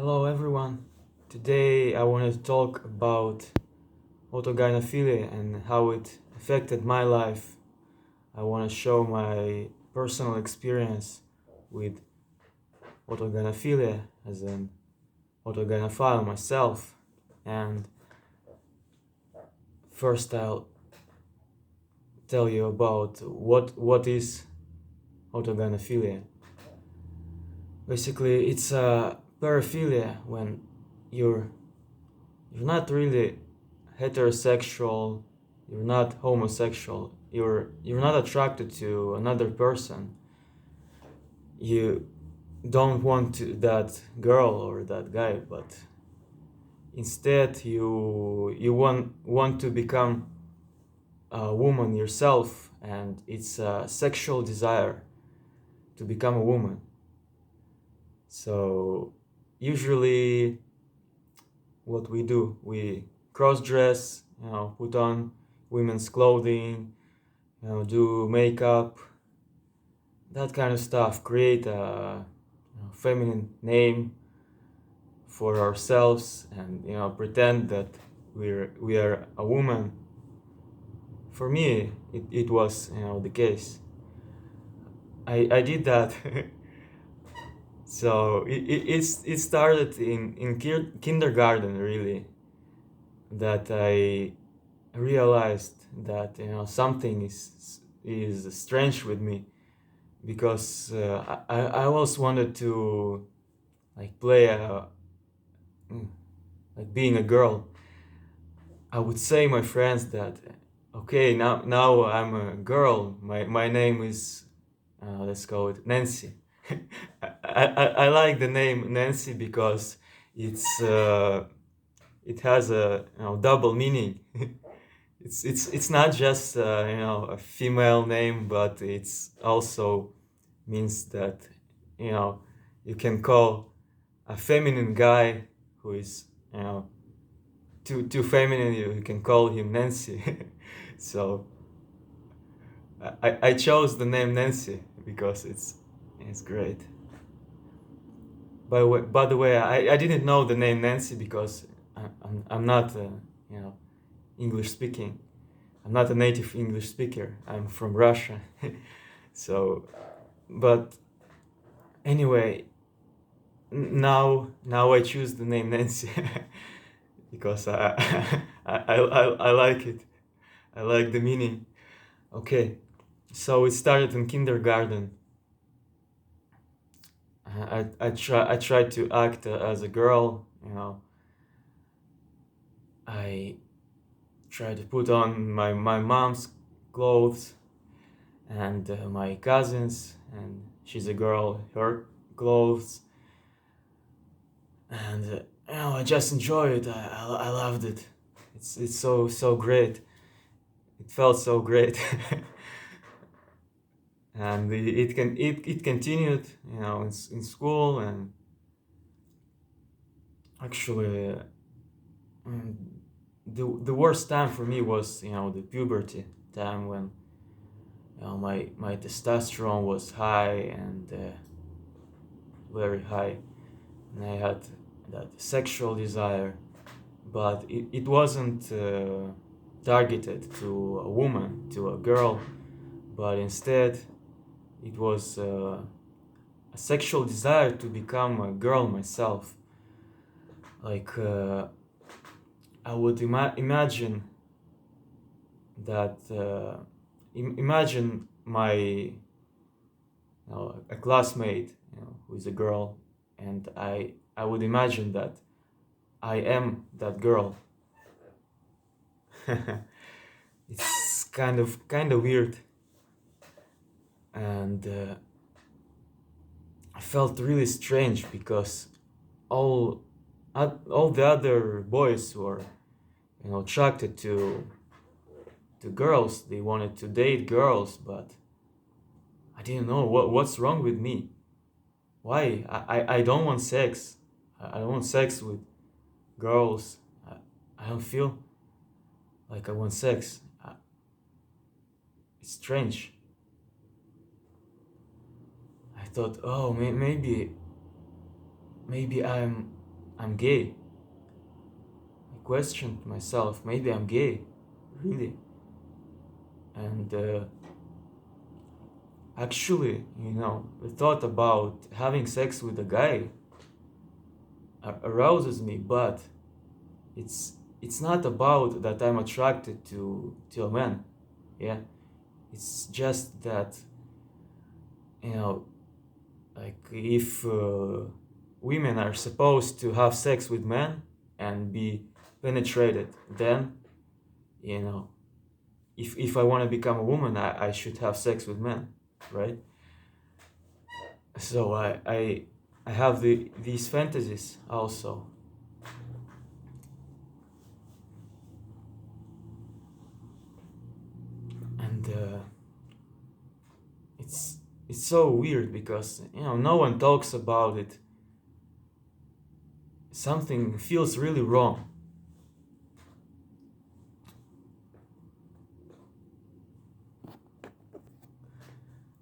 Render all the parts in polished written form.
Hello everyone. Today I wanted to talk about autogynephilia and how it affected my life. I want to show my personal experience with autogynephilia as an autogynephile myself. And first I'll tell you about what is autogynephilia. Basically, it's a paraphilia when you're not really heterosexual, you're not homosexual, you're not attracted to another person. You don't want that girl or that guy, but instead you want to become a woman yourself, and it's a sexual desire to become a woman. So usually what we do, we cross dress, put on women's clothing, do makeup, that kind of stuff, create a feminine name for ourselves, and pretend that we are a woman. For me, it was the case. I did that. So it started in kindergarten, really, that I realized that something is strange with me, because I always wanted to play like being a girl. I would say my friends that okay, now I'm a girl. My name is let's call it Nancy. I like the name Nancy because it has a double meaning. It's not just a female name, but it's also means that you know you can call a feminine guy who is too feminine. You can call him Nancy. So I chose the name Nancy because it's great. By the way, I didn't know the name Nancy because I'm not English speaking. I'm not a native English speaker. I'm from Russia. So, but anyway, now I choose the name Nancy because I like it. I like the meaning. Okay, so it started in kindergarten. I tried to act as a girl. I tried to put on my mom's clothes and my cousins, and she's a girl, her clothes, and I just enjoy it. I loved it. It's so great. It felt so great. And it continued in school, and actually the worst time for me was the puberty time, when my testosterone was high, and very high, and I had that sexual desire, but it wasn't targeted to a woman, to a girl, but instead it was a sexual desire to become a girl myself. Like I would imagine that imagine my a classmate who is a girl, and I would imagine that I am that girl. It's kind of weird, and I felt really strange because all all the other boys were attracted to girls. They wanted to date girls, but I didn't know what's wrong with me. Why I don't want sex. I don't want sex with girls. I don't feel like I want sex. It's strange. I thought, oh, maybe I'm gay. I questioned myself, maybe I'm gay, really. And actually, the thought about having sex with a guy arouses me, but it's not about that I'm attracted to a man. Yeah, it's just that, you know like, if women are supposed to have sex with men and be penetrated, then, you know if I want to become a woman, I should have sex with men, right? So I have these fantasies also. And it's so weird because, no one talks about it. Something feels really wrong.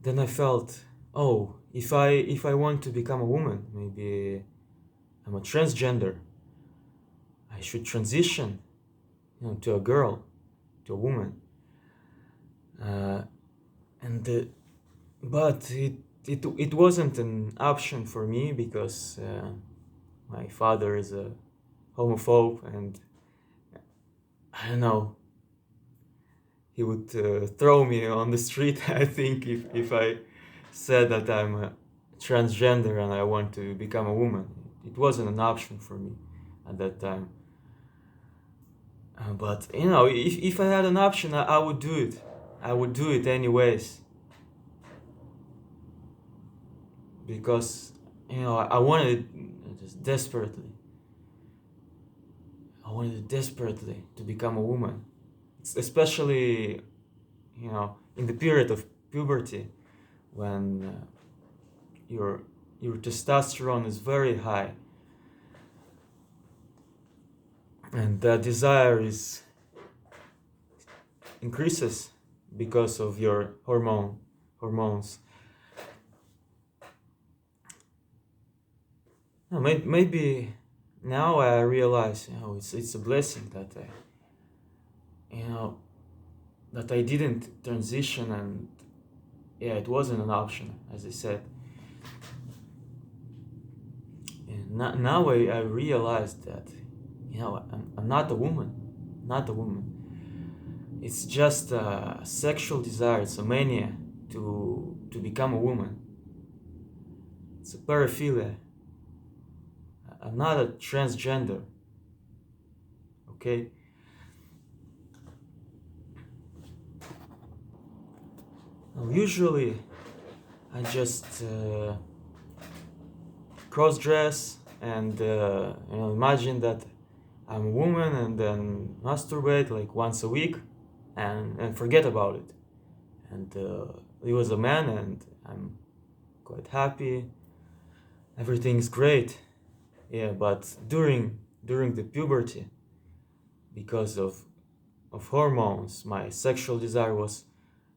Then I felt, oh, if I want to become a woman, maybe I'm a transgender, I should transition, to a girl, to a woman. uh, and but it wasn't an option for me because my father is a homophobe, and I don't know, he would throw me on the street. I think if I said that I'm a transgender and I want to become a woman. It wasn't an option for me at that time. But if I had an option, I would do it. I would do it anyways, because I wanted it just desperately. I wanted it desperately to become a woman, especially in the period of puberty, when your testosterone is very high, and that desire is increases because of your hormones. No, maybe now I realize, it's a blessing that I didn't transition, and yeah, it wasn't an option, as I said. And now I realized that, I'm not a woman, not a woman. It's just a sexual desire. It's a mania to become a woman. It's a paraphilia. I'm not a transgender. Okay. Now, usually, I just cross-dress and imagine that I'm a woman, and then masturbate like once a week, and forget about it. And he was a man, and I'm quite happy. Everything's great. Yeah, but during the puberty, because of hormones, my sexual desire was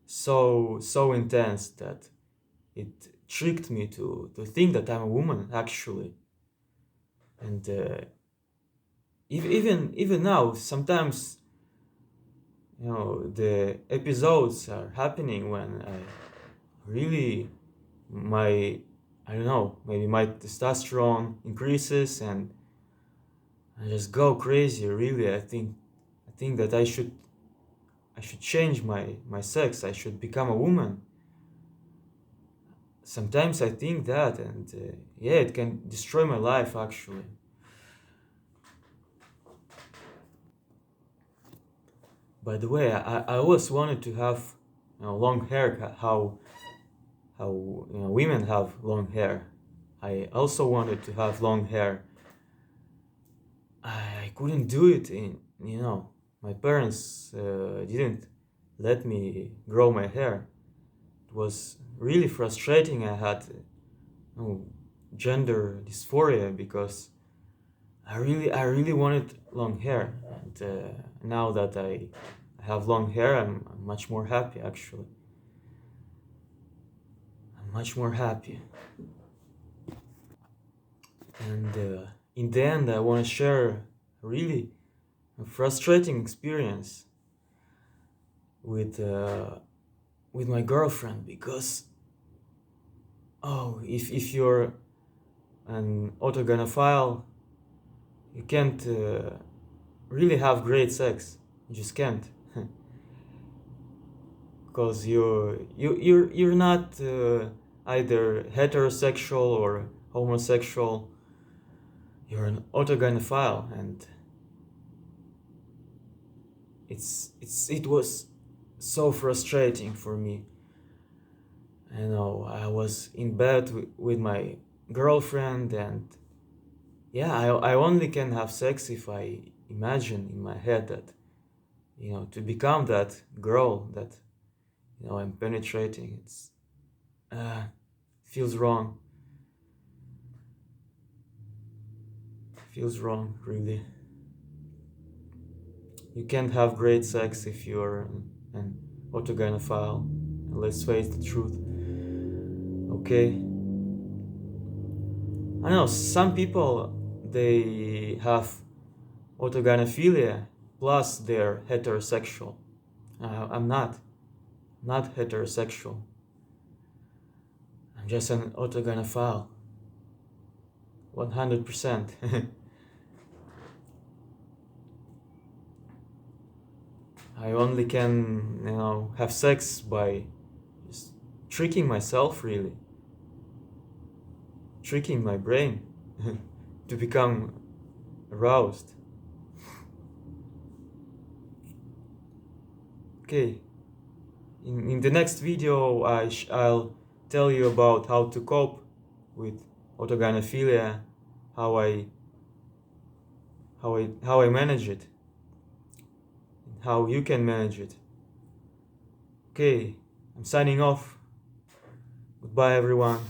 so intense that it tricked me to think that I'm a woman, actually. And even now, sometimes, the episodes are happening when I really, I don't know, maybe my testosterone increases, and I just go crazy. Really, I think that I should change my sex. I should become a woman. Sometimes I think that, and yeah, it can destroy my life, actually. By the way, I always wanted to have long hair, how women have long hair. I also wanted to have long hair. I couldn't do it. My parents didn't let me grow my hair. It was really frustrating. I had gender dysphoria because I really wanted long hair, and now that I have long hair, I'm much more happy. Actually, I'm much more happy. And in the end, I want to share really a frustrating experience with with my girlfriend, because if you're an autogynephile, you can't really have great sex. You just can't, because you're not either heterosexual or homosexual. You're an autogynephile, and it was so frustrating for me. You know, I was in bed with my girlfriend, and yeah, I only can have sex if I imagine in my head that, you know, to become that girl that, you know, I'm penetrating. It's feels wrong. Feels wrong, really. You can't have great sex if you're an autogynephile. Let's face the truth. Okay. I know some people, they have autogynephilia plus they're heterosexual. I'm not heterosexual. I'm just an autogynephile. 100%. I only can, you know, have sex by just tricking myself, really. Tricking my brain to become aroused. Okay, in the next video I'll tell you about how to cope with autogynephilia, how I manage it, how you can manage it. Okay, I'm signing off. Goodbye, everyone.